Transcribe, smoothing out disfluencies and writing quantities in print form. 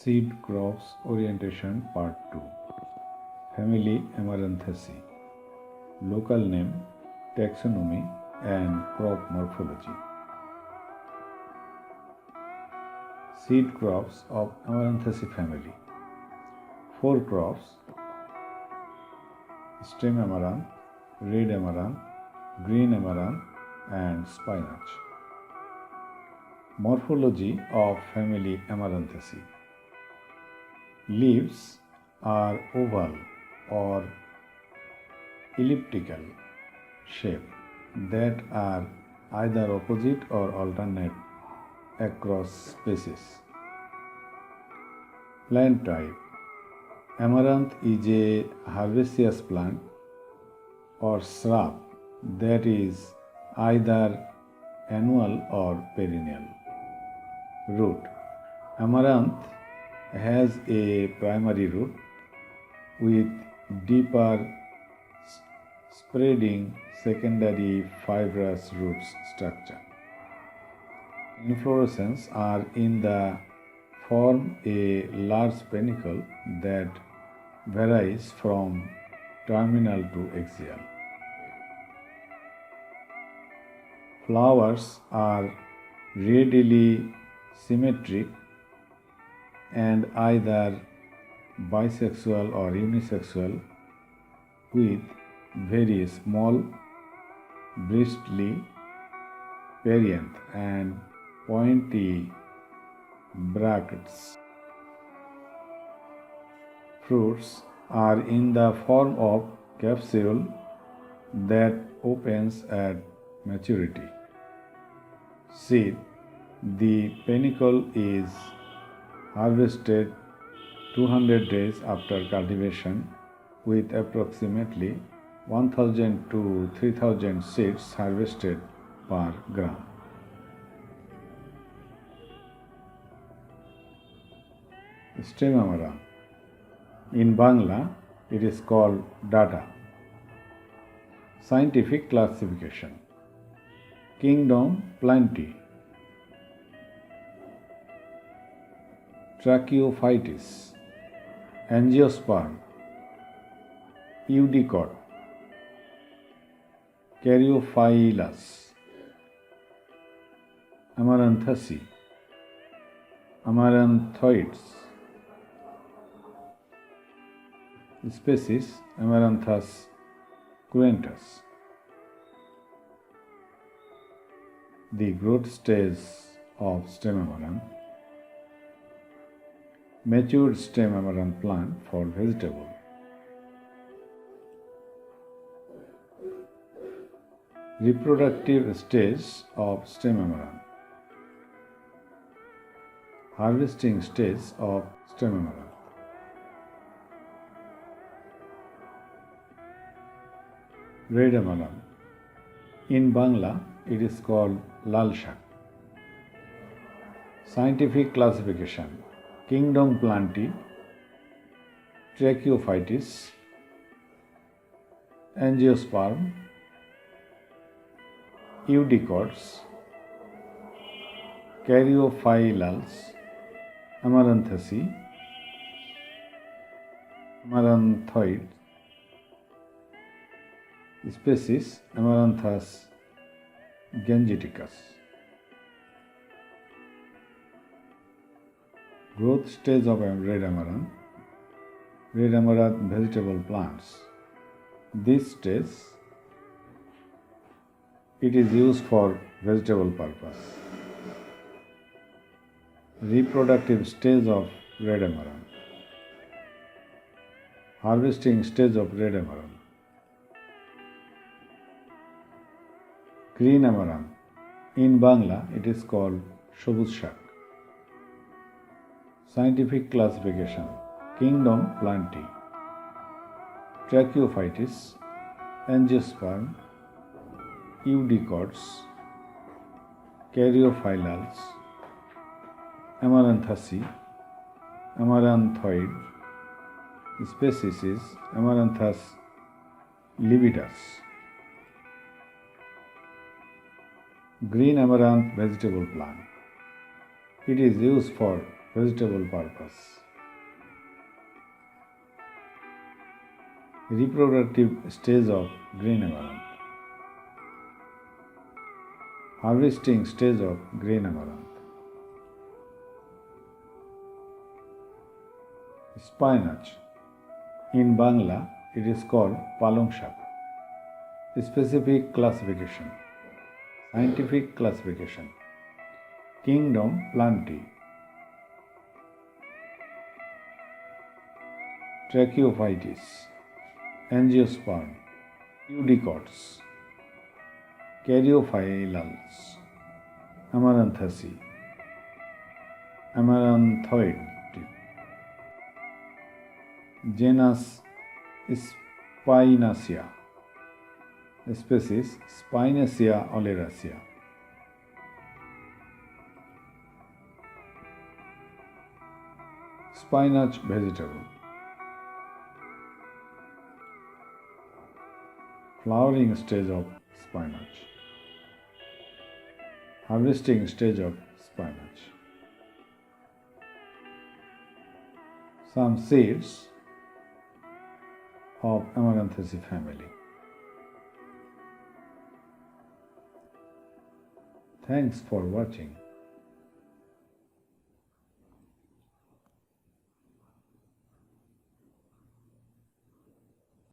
Seed crops orientation part 2. Family Amaranthacea. Local name, taxonomy and crop morphology. Seed crops of Amaranthacea family. 4 crops: stem amaranth, red amaranth, green amaranth and spinach. Morphology of family Amaranthacea. Leaves are oval or elliptical shape that are either opposite or alternate across species. Plant type. Amaranth is a herbaceous plant or shrub that is either annual or perennial. Root. Amaranth has a primary root with deeper spreading secondary fibrous root structure. Inflorescences are in the form a large panicle that varies from terminal to axial. Flowers are radially symmetric and either bisexual or unisexual with very small bristly perianth and pointy bracts. Fruits are in the form of capsule that opens at maturity. Seed. The panicle is harvested 200 days after cultivation with approximately 1000 to 3000 seeds harvested per gram. Stem amaranth. In Bangla, it is called data. Scientific classification. Kingdom Plantae. Tracheophytes, angiosperm, eudicot, caryophyllus, Amaranthacea, Amaranthoids. Species Amaranthus cruentus. The growth stage of stem amaranth. Matured stem amaranth plant for vegetable. Reproductive stage of stem amaranth. Harvesting stage of stem amaranth. Red amaranth. In Bangla, it is called lal shak. Scientific classification. Kingdom Plantae, Tracheophytes, angiosperm, eudicots, caryophyllus, Amaranthacea, Amaranthoids. Species Amaranthus gangeticus. Growth stage of red amaranth. Red amaranth vegetable plants. This stage, it is used for vegetable purpose. Reproductive stage of red amaranth. Harvesting stage of red amaranth. Green amaranth. In Bangla, it is called সবুজ শাক. Scientific classification. Kingdom Plantae, Tracheophytes, angiosperm, eudicots, caryophyllus, Amaranthacea, Amaranthoid. Species is Amaranthus lividus. Green amaranth vegetable plant. It is used for vegetable purpose. Reproductive stage of green amaranth. Harvesting stage of green amaranth. Spinach. In Bangla, it is called palong shak. Specific classification. Scientific classification. Kingdom Plantae. Tracheophytes. Angiosperm. Eudicots. Caryophyllals. Amaranthacea. Amaranthoid. Genus Spinacia. Species Spinacia aleraceae. Spinach vegetable. Flowering stage of spinach. Harvesting stage of spinach. Some seeds of Amaranthacea family. Thanks for watching.